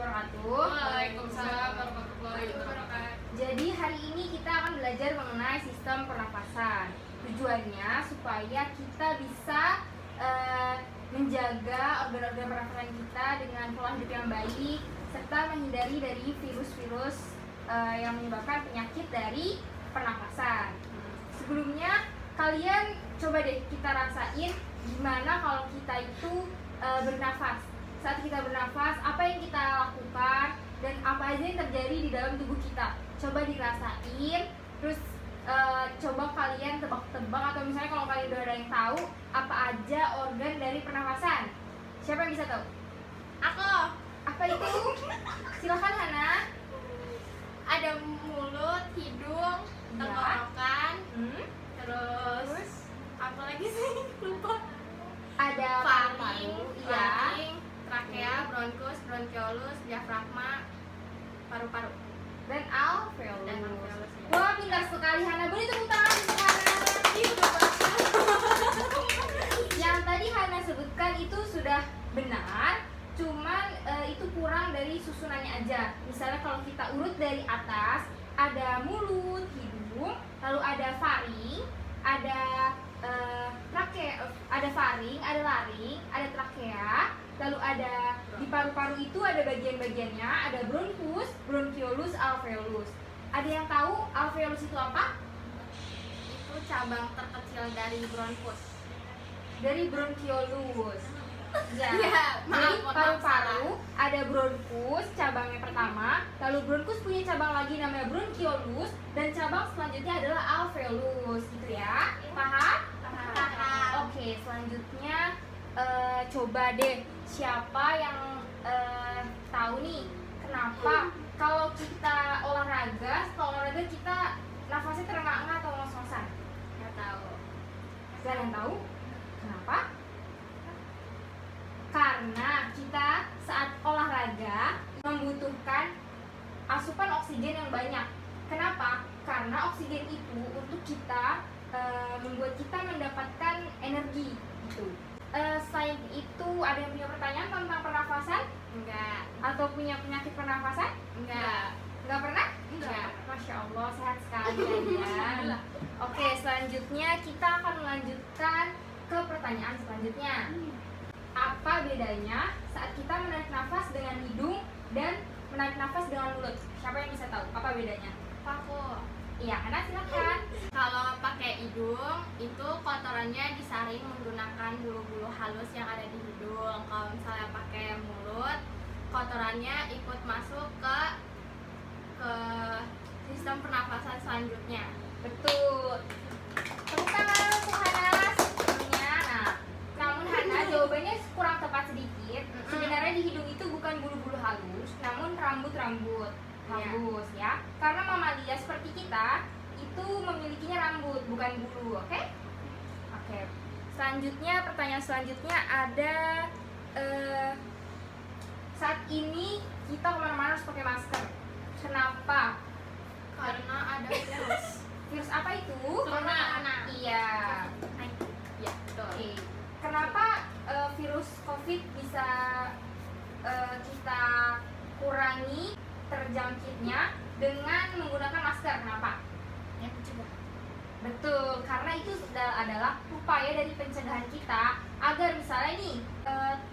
wabarakatuh. Waalaikumsalam warahmatullahi wabarakatuh. Jadi hari ini kita akan belajar mengenai sistem pernapasan. Tujuannya supaya kita bisa menjaga organ-organ pernapasan kita dengan pola hidup yang baik serta menghindari dari virus-virus yang menyebabkan penyakit dari pernapasan. Sebelumnya kalian coba deh kita rasain gimana kalau kita itu bernafas. Saat kita bernafas, apa yang kita lakukan dan apa aja yang terjadi di dalam tubuh kita. Coba dirasain, terus coba kalian tebak-tebak atau misalnya kalau kalian udah ada yang tahu apa aja organ dari pernafasan. Siapa yang bisa tahu? Aku Apa itu? Silakan Hana. ada mulut, hidung, Ya. tenggorokan, terus apa lagi sih? Lupa. Ada Faring, iya. faring, trakea, bronkus, bronkiolus, diafragma, paru-paru. Dan alveolus. Dan alveolus, ya. Wah, pintar sekali Hana. Boleh tepuk tangan untuk Hana. Yang tadi Hana sebutkan itu sudah benar, cuman itu kurang dari susunannya aja. Misalnya kalau kita urut dari atas, ada mulut, hidung, lalu ada faring, ada ada faring, ada laring, ada trakea, lalu ada di paru-paru itu ada bagian-bagiannya, ada bronkus, bronkiolus, alveolus. Ada yang tahu alveolus itu apa? Itu cabang terkecil dari bronkus. Dari bronkiolus. Ya, Ya, jadi maaf, paru-paru ada bronkus cabangnya pertama, lalu bronkus punya cabang lagi namanya bronkiolus, dan cabang selanjutnya adalah alveolus, gitu ya. Paham? Paham. Oke, selanjutnya coba deh siapa yang tahu nih kenapa kalau kita olahraga, setelah olahraga kita nafasnya terengah-engah atau ngos-ngosan? Nggak tahu. Gak ada yang tahu? Kenapa? Karena kita saat olahraga membutuhkan asupan oksigen yang banyak. Kenapa? Karena oksigen itu untuk kita membuat kita mendapatkan energi gitu. Selain itu ada yang punya pertanyaan tentang pernafasan? Enggak. Atau punya penyakit pernafasan? Enggak. Nggak pernah? Enggak. Masya Allah, sehat sekali ya. Oke, selanjutnya kita akan melanjutkan ke pertanyaan selanjutnya. Apa bedanya saat kita menarik nafas dengan hidung dan menarik nafas dengan mulut? Siapa yang bisa tahu? Apa bedanya? Aku. Iya, Hana silakan. Kalau pakai hidung itu kotorannya disaring menggunakan bulu-bulu halus yang ada di hidung. Kalau misalnya pakai mulut, kotorannya ikut masuk ke sistem pernafasan selanjutnya. Betul. Tepuk tangan untuk Hana sebelumnya. Nah, namun Hana jawabannya kurang tepat sedikit. Sebenarnya di hidung itu bukan bulu-bulu halus, namun rambut-rambut halus ya. Karena mamalia seperti kita itu memilikinya rambut, bukan bulu, oke? Oke. Selanjutnya, pertanyaan selanjutnya ada saat ini kita kemana-mana harus pakai masker. Kenapa? Karena ada virus. Virus apa itu? Corona. Iya. Ya, betul. Oke. Kenapa virus COVID bisa kita kurangi terjangkitnya dengan menggunakan masker? Kenapa? Ya, mencegah. Betul, karena itu adalah upaya dari pencegahan kita agar misalnya nih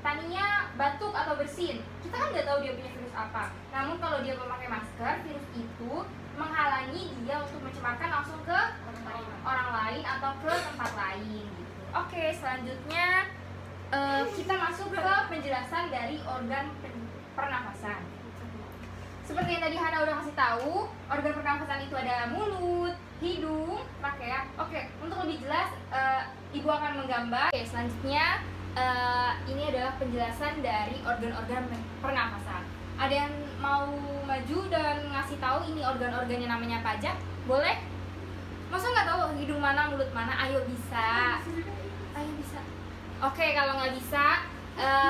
taninya batuk atau bersin, kita kan nggak tahu dia punya virus apa. Namun kalau dia memakai masker, virus itu menghalangi dia untuk mencemarkan langsung ke orang lain atau ke tempat lain. Gitu. Oke, selanjutnya kita masuk ke penjelasan dari organ pernafasan. Seperti yang tadi Hana udah kasih tahu, organ pernafasan itu ada mulut, hidung, trakea. Oke, untuk lebih jelas, Ibu akan menggambar. Oke, selanjutnya ini adalah penjelasan dari organ-organ pernafasan. Ada yang mau maju dan ngasih tahu ini organ-organnya namanya apa aja? Boleh? Masa nggak tahu hidung mana, mulut mana? Ayo bisa. Ayo bisa. Oke, kalau nggak bisa,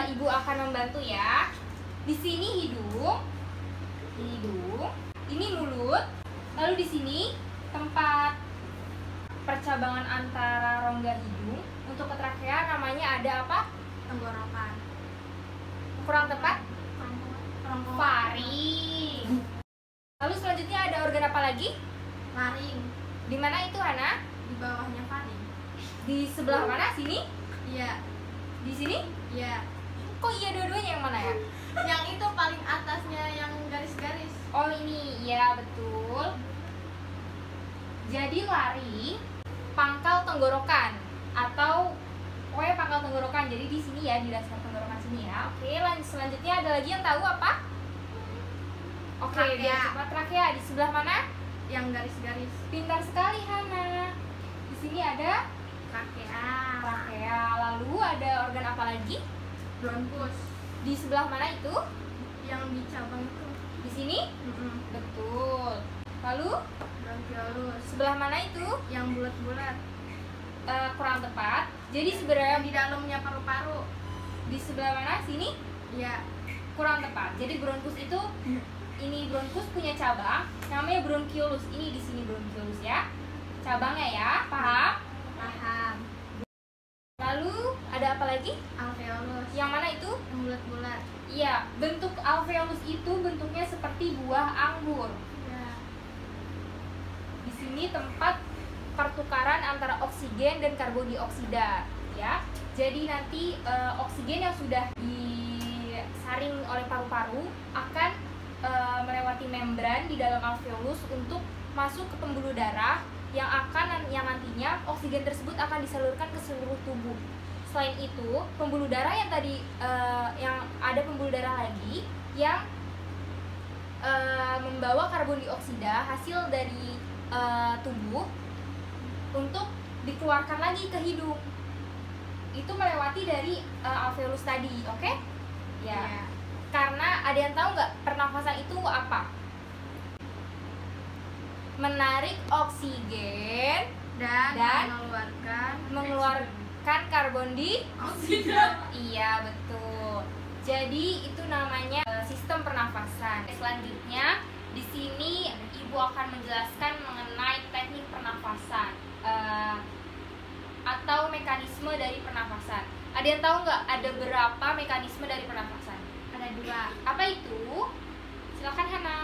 Ibu akan membantu ya. Di sini hidung, ini mulut, lalu di sini tempat percabangan antara rongga hidung. Untuk ke trakea namanya ada apa? Tenggorokan. Kurang tepat? Kerongkongan. lagi? Laring. Di mana itu, Hana? Di bawahnya faring. Di sebelah mana? Sini? Iya. Di sini? Iya. Kok iya dua-duanya, yang mana ya? Yang itu paling atasnya yang garis-garis. Oh ini, ya betul. Jadi lari pangkal tenggorokan atau pokoknya pangkal tenggorokan. Jadi di sini ya, di dasar tenggorokan sini ya. Oke, lanjut selanjutnya ada lagi yang tahu apa? Oke, Trakea. biar cepat trakea. Di sebelah mana? Yang garis-garis. Pintar sekali, Hana. Di sini ada Trakea. trakea. Lalu ada organ apa lagi? Bronkus. Di sebelah mana itu? Yang di cabang itu. Di sini? Betul. Lalu Bronchiolus. sebelah mana itu? Yang bulat-bulat. Kurang tepat. Jadi Yang sebenarnya di dalamnya paru-paru. di sebelah mana? Sini? Iya. Kurang tepat. Jadi bronkus itu ini bronkus punya cabang namanya bronchiolus. Ini di sini bronchiolus ya. Cabangnya ya. Paham? Paham. Lalu ada apa lagi? Alveolus. Yang mana itu? Yang bulat-bulat. Iya, bentuk alveolus itu bentuknya seperti buah anggur. Iya. Di sini tempat pertukaran antara oksigen dan karbon dioksida, ya. Jadi nanti oksigen yang sudah disaring oleh paru-paru akan melewati membran di dalam alveolus untuk masuk ke pembuluh darah yang nantinya oksigen tersebut akan disalurkan ke seluruh tubuh. Selain itu, pembuluh darah yang tadi yang ada pembuluh darah lagi yang membawa karbon dioksida hasil dari tubuh untuk dikeluarkan lagi ke hidung. Itu melewati dari alveolus tadi, oke? Ya. Iya. Karena ada yang tahu nggak pernafasan itu apa? Menarik oksigen Dan Dan mengeluarkan karbon dioksida. Iya, betul. Jadi itu namanya sistem pernafasan. Selanjutnya di sini Ibu akan menjelaskan mengenai teknik pernafasan atau mekanisme dari pernafasan. Ada yang tahu nggak ada berapa mekanisme dari pernafasan? Ada 2. Apa itu? Silakan Hana.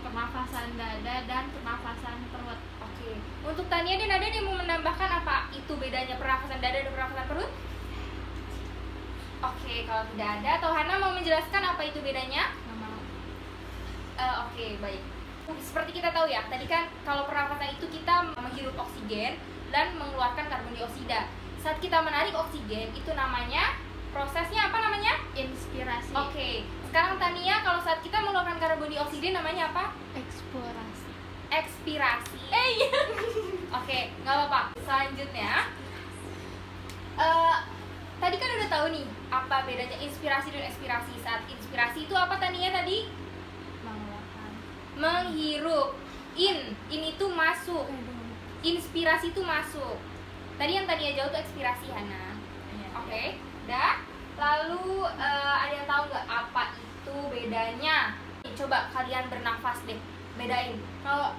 Pernafasan dada dan pernafasan perut. Oke. Untuk Tania dan Nada dia mau menambahkan apa itu bedanya pernafasan dada dan pernafasan perut? Oke, kalau tidak ada, atau Hana mau menjelaskan apa itu bedanya? Oke, baik. Seperti kita tahu ya, tadi kan kalau pernafasan itu kita menghirup oksigen dan mengeluarkan karbon dioksida. Saat kita menarik oksigen, itu namanya prosesnya apa namanya? Inspirasi. Oke. Sekarang Tania, kalau saat kita mengeluarkan karbon dioksida namanya apa? Eksplorasi. Ekspirasi. Iya. Oke, nggak apa-apa. Selanjutnya, tadi kan udah tahu nih apa bedanya inspirasi dan ekspirasi. Saat inspirasi itu apa Tania tadi? Mengeluarkan. Menghirup. In itu masuk. Inspirasi itu masuk. Tadi yang Tania jawab itu ekspirasi, Hana. Oke, dah. Lalu ada yang tahu nggak apa itu bedanya? Coba kalian bernafas deh, bedain. Kalau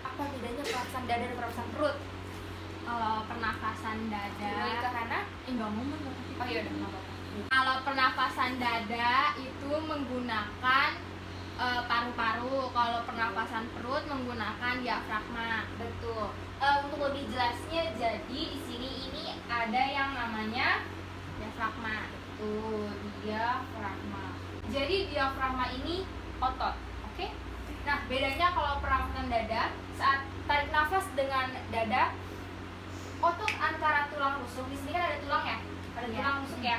apa bedanya pernafasan dada dan pernafasan perut? Kalau pernafasan dada. Balik ke Hana. Enggak mau. Oh iya udah, nggak apa-apa. Kalau pernafasan dada itu menggunakan paru-paru. Kalau pernafasan perut menggunakan diafragma. Betul. Untuk lebih jelasnya, jadi di sini ini ada yang namanya Diafragma. Betul, diafragma. Jadi diafragma ini otot, oke? Nah, bedanya kalau pernafasan dada, saat tarik nafas dengan dada, otot antara tulang rusuk, di sini kan ada tulang ya, ada Iya. tulang rusuk ya,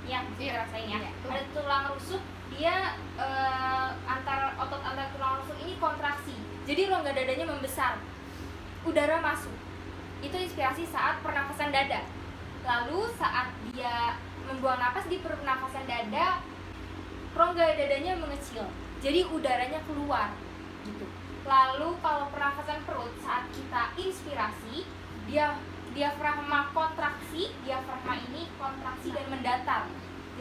yang bisa rasain ya. Iya. Ada tulang rusuk, dia otot antara tulang rusuk ini kontraksi, jadi rongga dadanya membesar, udara masuk. Itu inspirasi saat pernafasan dada. Lalu saat dia membuang napas di pernafasan dada, rongga dadanya mengecil, jadi udaranya keluar gitu. Lalu kalau pernafasan perut, saat kita inspirasi, diafragma kontraksi, diafragma ini kontraksi dan mendatar.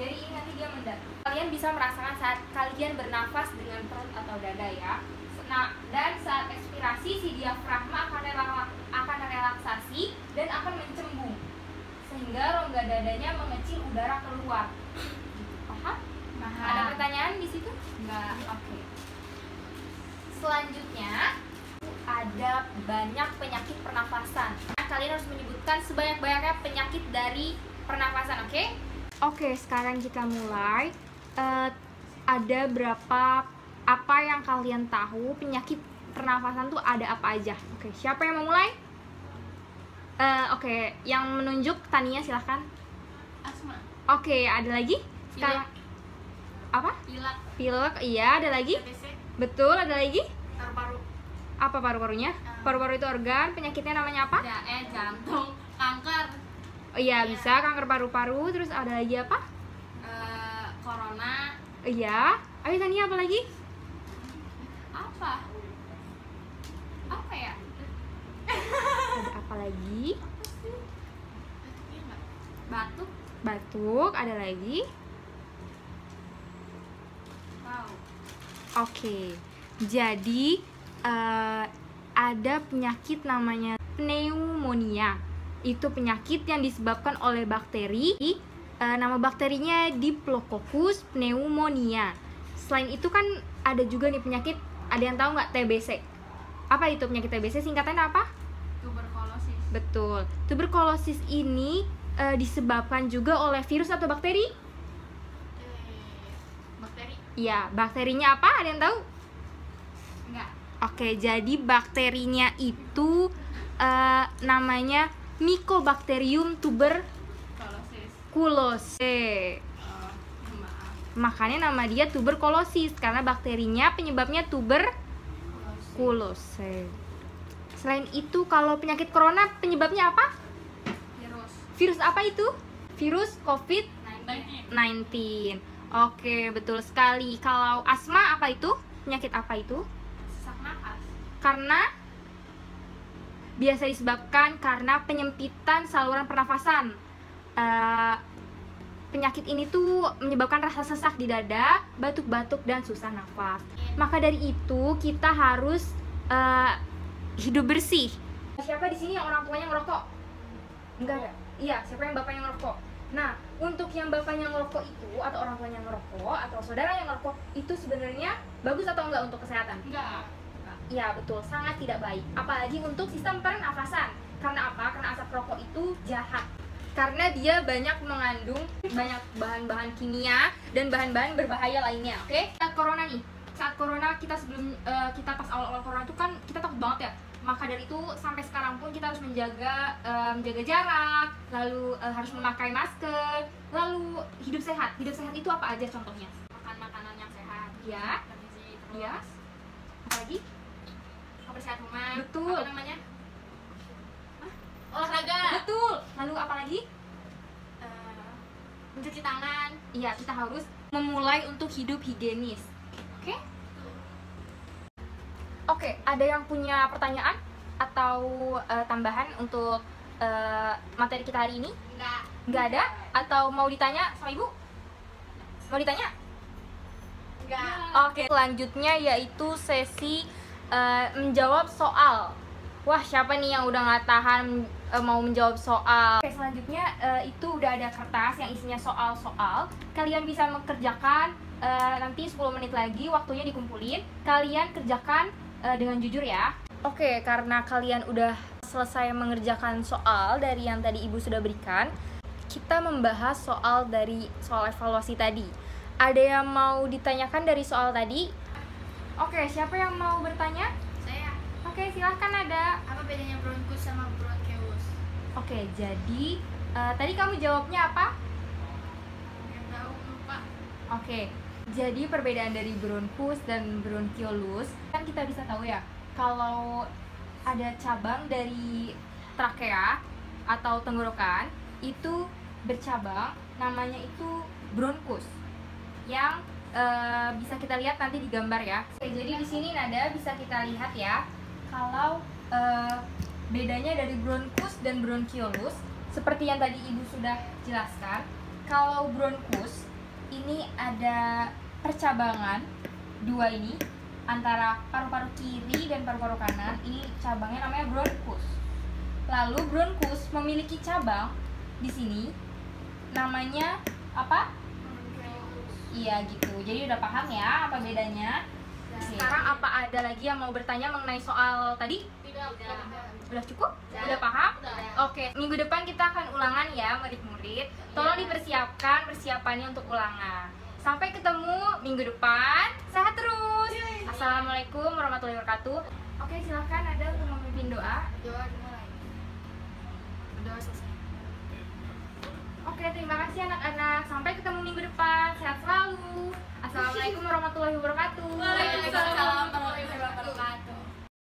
Jadi ini nanti dia mendatar. Kalian bisa merasakan saat kalian bernafas dengan perut atau dada ya. Nah, dan saat ekspirasi si diafragma akan relaksasi dan akan mencembung, sehingga rongga dadanya mengecil, udara keluar. Gitu. Paham? Ada pertanyaan di situ? Enggak. Oke. selanjutnya ada banyak penyakit pernafasan. Kalian harus menyebutkan sebanyak-banyaknya penyakit dari pernafasan, oke? Oke, sekarang kita mulai. Ada apa yang kalian tahu penyakit pernafasan tuh ada apa aja? Oke, siapa yang mau mulai? Oke, yang menunjuk Tania silahkan. Asma. Oke, ada lagi? Sekarang apa? Pilek. Pilek, iya. Ada lagi? TBC. Betul, ada lagi? Paru-paru. Apa paru-parunya? Paru-paru itu organ, penyakitnya namanya apa? Jantung. Kanker. Oh iya, bisa kanker paru-paru. Terus ada lagi apa? Corona. Iya. Ayo Tania, apa lagi? Apa ya? Ada apa lagi? Batuk. Batuk, ada lagi? Wow. Oke. Jadi ada penyakit namanya pneumonia. Itu penyakit yang disebabkan oleh bakteri. Nama bakterinya Diplococcus pneumonia. Selain itu kan ada juga nih penyakit, ada yang tahu nggak TBC? Apa itu penyakit TBC? Singkatannya apa? Tuberkulosis. Betul. Tuberkulosis ini disebabkan juga oleh virus atau bakteri? Bakteri. Iya, bakterinya apa? Ada yang tahu? Enggak. Oke, jadi bakterinya itu namanya Mycobacterium tuberculosis. Maaf. Makanya nama dia tuberkulosis karena bakterinya penyebabnya tuberkulosis. Selain itu, kalau penyakit corona penyebabnya apa? Virus apa itu? Virus COVID-19. Oke, betul sekali. Kalau asma apa itu? Penyakit apa itu? Sesak napas. Karena biasa disebabkan karena penyempitan saluran pernafasan. Penyakit ini tuh menyebabkan rasa sesak di dada, batuk-batuk, dan susah nafas. Maka dari itu kita harus hidup bersih. Siapa di sini yang orang tuanya ngerokok? Enggak ada. Iya, siapa yang bapaknya ngerokok? Nah, untuk yang bapaknya ngerokok itu atau orang tuanya ngerokok atau saudara yang ngerokok itu sebenarnya bagus atau enggak untuk kesehatan? Enggak. Iya, betul, sangat tidak baik. Apalagi untuk sistem pernafasan. Karena apa? Karena asap rokok itu jahat. Karena dia banyak mengandung banyak bahan-bahan kimia dan bahan-bahan berbahaya lainnya, oke? Saat corona nih, saat corona kita sebelum kita pas awal-awal corona itu kan kita takut banget ya. Maka dari itu sampai sekarang pun kita harus menjaga jarak, lalu harus memakai masker, lalu hidup sehat. Hidup sehat itu apa aja contohnya? Makan makanan yang sehat. Ya, Bergizi terus. ya. Apa lagi? Kebersihan rumah. Betul. Apa namanya? Olahraga. Betul. Lalu apa lagi? Mencuci tangan. Iya, kita harus memulai untuk hidup higienis. Oke? Oke, ada yang punya pertanyaan atau tambahan untuk materi kita hari ini? Enggak. Nggak ada? Atau mau ditanya sama ibu? Mau ditanya? Enggak. Oke, selanjutnya yaitu sesi menjawab soal. Wah, siapa nih yang udah nggak tahan mau menjawab soal? Oke, selanjutnya itu udah ada kertas yang isinya soal-soal. Kalian bisa mengerjakan nanti 10 menit lagi waktunya dikumpulin. Kalian kerjakan dengan jujur ya. Oke, karena kalian udah selesai mengerjakan soal dari yang tadi ibu sudah berikan, kita membahas soal dari soal evaluasi tadi. Ada yang mau ditanyakan dari soal tadi? Oke, siapa yang mau bertanya? Saya. Oke, silahkan ada. Apa bedanya bronkus sama bronkiolus? Oke, jadi tadi kamu jawabnya apa? Enggak tahu, lupa. Oke, jadi perbedaan dari bronkus dan bronkiolus kan kita bisa tahu ya, kalau ada cabang dari trakea atau tenggorokan itu bercabang, namanya itu bronkus, yang bisa kita lihat nanti di gambar ya. Oke, jadi di sini Nada bisa kita lihat ya, kalau bedanya dari bronkus dan bronkiolus seperti yang tadi ibu sudah jelaskan. Kalau bronkus ini ada percabangan dua ini antara paru-paru kiri dan paru-paru kanan. Ini cabangnya namanya bronkus. Lalu bronkus memiliki cabang di sini namanya apa? Iya gitu. Jadi udah paham ya apa bedanya? Sekarang apa ada lagi yang mau bertanya mengenai soal tadi? Udah cukup? Udah paham? Oke, minggu depan kita akan ulangan ya murid-murid. Tolong dipersiapkan persiapannya untuk ulangan. Sampai ketemu minggu depan. Sehat terus. Assalamualaikum warahmatullahi wabarakatuh. Oke, silakan ada untuk memimpin doa. Doa dimulai. Doa selesai. Oke, terima kasih anak-anak. Sampai ketemu minggu depan. Sehat selalu. Assalamualaikum warahmatullahi wabarakatuh. Waalaikumsalam.